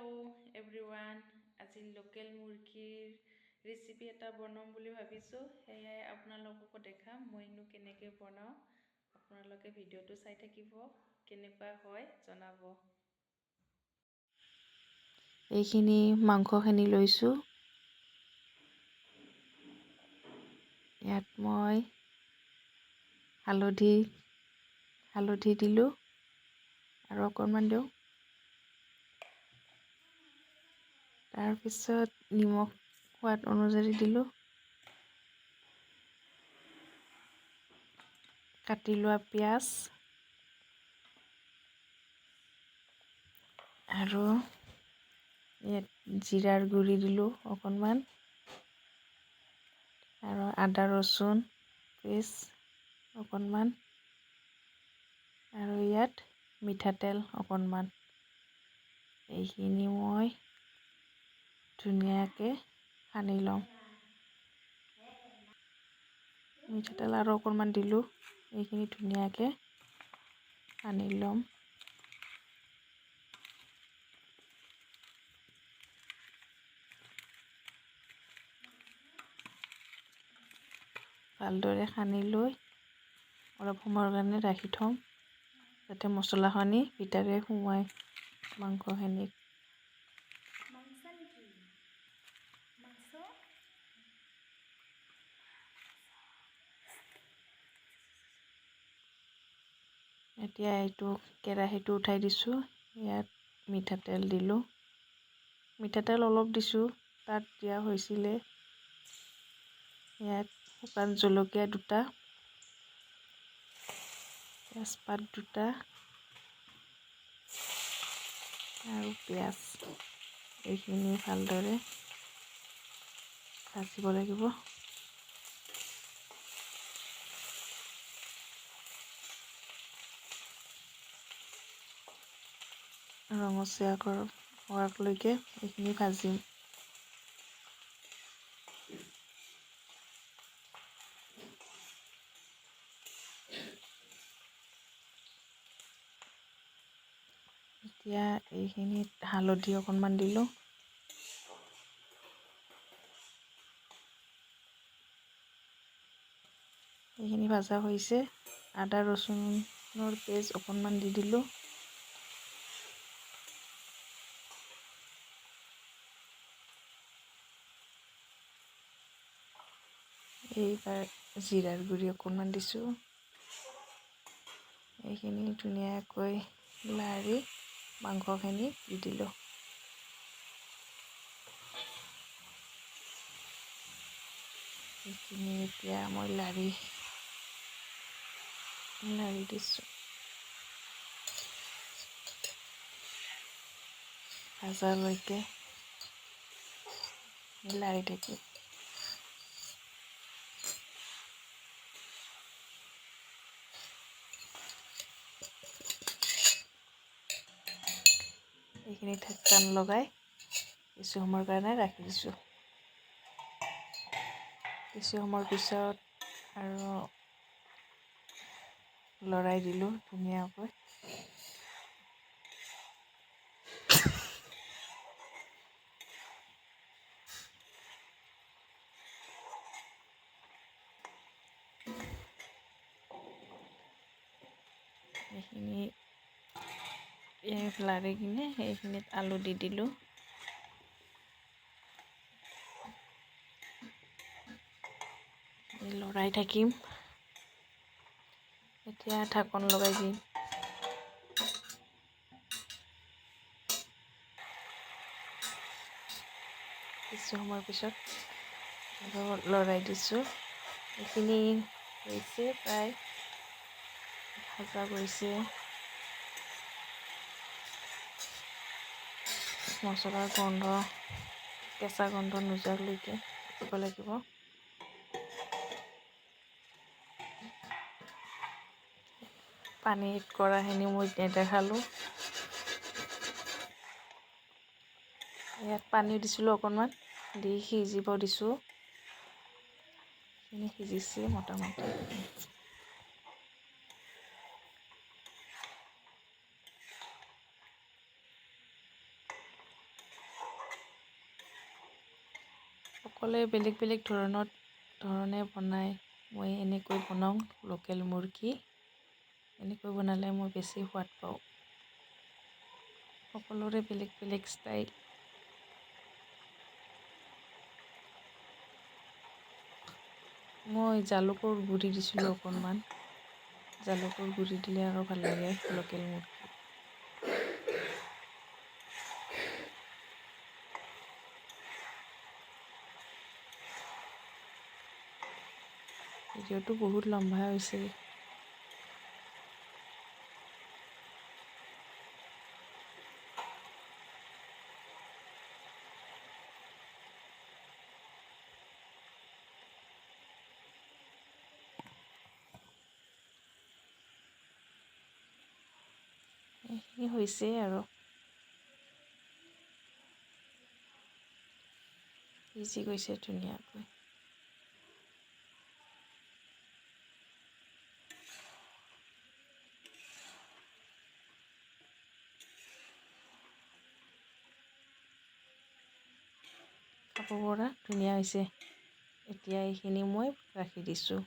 Everyone, আজি local মুৰ্গীৰ recipe এটা বনাম বুলি ভাবিছোঁ। সেয়াই আপোনালোককো দেখাম মইনো কেনেকৈ বনাওঁ। আপোনালোকে ভিডিঅ'টো চাই থাকিব, কেনেকুৱা হয় জনাব। এইখিনি মাংসখিনি লৈছোঁ। ইয়াত মই হালধি দিলোঁ আৰু অকণমান দিওঁ। তাৰপিছত নিমখ সোৱাদ অনুযায়ী দিলোঁ। কাটি লোৱা পিঁয়াজ আৰু ইয়াত জিৰাৰ গুড়ি দিলোঁ অকণমান, আৰু আদা ৰচুন পেষ্ট অকণমান, আৰু ইয়াত মিঠাতেল অকণমান। এইখিনি মই ধুনীয়াকৈ সানি লওঁ। মিঠাতেল আৰু অকণমান দিলোঁ। এইখিনি ধুনীয়াকৈ সানি ল'ম। ভালদৰে সানি লৈ অলপ সময়ৰ কাৰণে ৰাখি থ'ম, যাতে মছলাখিনি ভিতৰে সোমাই মাংসখিনিত। এতিয়া এইটো কেৰাহীটো উঠাই দিছোঁ। ইয়াত মিঠাতেল দিলোঁ। মিঠাতেল অলপ দিছোঁ, তাত দিয়া হৈছিলে। ইয়াত শুকান জলকীয়া 2টা, তেজপাত 2টা আৰু পিঁয়াজ। এইখিনি ভালদৰে ভাজিব লাগিব। ৰঙচুৱা হোৱালৈকে এইখিনি ভাজিম। এতিয়া এইখিনিত হালধি অকণমান দিলোঁ। এইখিনি ভাজা হৈছে। আদা ৰচুনৰ পেষ্ট অকণমান দি দিলোঁ। এইবাৰ জিৰাৰ গুড়ি অকণমান দিছোঁ। এইখিনি ধুনীয়াকৈ লাৰি মাংসখিনি দি দিলোঁ। এইখিনি এতিয়া মই লাৰি দিছোঁ। ভাজালৈকে লাৰি থাকিম। এইখিনি ঢাকন লগাই কিছু সময়ৰ কাৰণে ৰাখি দিছোঁ। কিছু সময়ৰ পিছত আৰু লৰাই দিলোঁ ধুনীয়াকৈ। এইখিনি লাৰি কিনে এইখিনিত আলু দি দিলোঁ। লৰাই থাকিম। এতিয়া ঢাকন লগাই দিম। কিছু সময়ৰ পিছত লৰাই দিছোঁ। এইখিনি হৈছে প্ৰায় ভাজা গৈছে। মছলাৰ কেঁচা গন্ধ নোযোৱালৈকে দিব লাগিব। পানী এড কৰাখিনি মই নেদেখালোঁ। ইয়াত পানী দিছিলোঁ অকণমান, দি সিজিব দিছোঁ। এইখিনি সিজিছে মোটামুটি। সকলোৱে বেলেগ বেলেগ ধৰণে বনায়। মই এনেকৈ বনাওঁ লোকেল মুৰ্গী। এনেকৈ বনালে মই বেছি সোৱাদ পাওঁ। সকলোৰে বেলেগ বেলেগ ষ্টাইল। মই জালুকৰ গুড়ি দিছিলোঁ অকণমান। জালুকৰ গুড়ি দিলে আৰু ভাল লাগে লোকেল মুৰ্গী। ভিডিঅ'টো বহুত লম্বা হৈছে। এইখিনি হৈছে আৰু সিজি গৈছে ধুনীয়াকৈ। খাব পৰা ধুনীয়া হৈছে। এতিয়া এইখিনি মই ৰাখি দিছোঁ।